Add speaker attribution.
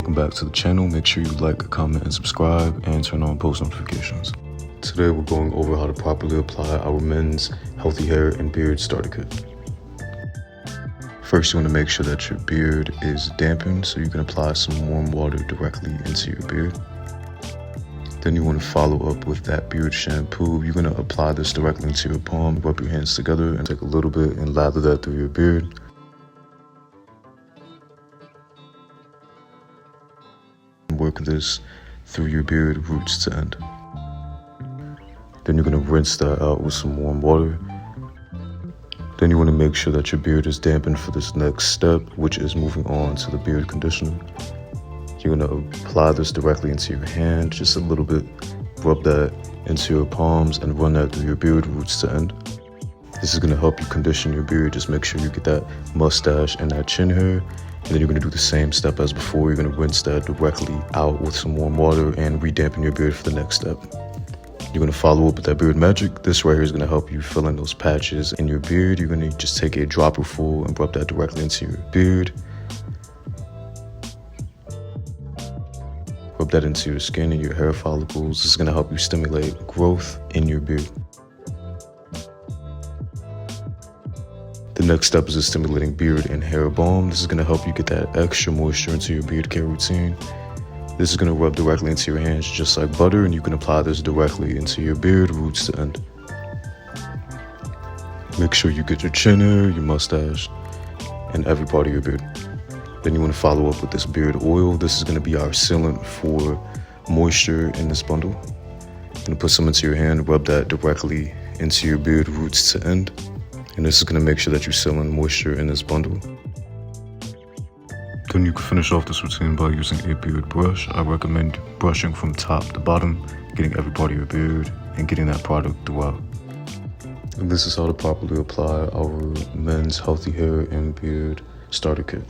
Speaker 1: welcome back to the channel. Make sure you like, comment, and subscribe, and turn on post notifications. Today we're going over how to properly apply our men's healthy hair and beard starter kit. First, you want to make sure that your beard is dampened so you can apply some warm water directly into your beard. Then you want to follow up with that beard shampoo. You're going to apply this directly into your palm, rub your hands together, and take a little bit and lather that through your beard. Work this through your beard roots to end. Then you're going to rinse that out with some warm water. Then you want to make sure that your beard is dampened for this next step, which is moving on to the beard conditioner. You're going to apply this directly into your hand, just a little bit. Rub that into your palms and run that through your beard roots to end. This is going to help you condition your beard. Just make sure you get that mustache and that chin hair. And then you're going to do the same step as before. You're going to rinse that directly out with some warm water and re-dampen your beard for the next step. You're going to follow up with that beard magic. This right here is going to help you fill in those patches in your beard. You're going to just take a dropper full and rub that directly into your beard. Rub that into your skin and your hair follicles. This is going to help you stimulate growth in your beard. The next step is a stimulating beard and hair balm. This is going to help you get that extra moisture into your beard care routine. This is going to rub directly into your hands just like butter, and you can apply this directly into your beard roots to end. Make sure you get your chin hair, your mustache, and every part of your beard. Then you want to follow up with this beard oil. This is going to be our sealant for moisture in this bundle. You're going to put some into your hand, rub that directly into your beard roots to end. And this is going to make sure that you seal in moisture in this bundle. Then you can finish off this routine by using a beard brush. I recommend brushing from top to bottom, getting every part of your beard and getting that product throughout. And this is how to properly apply our men's healthy hair and beard starter kit.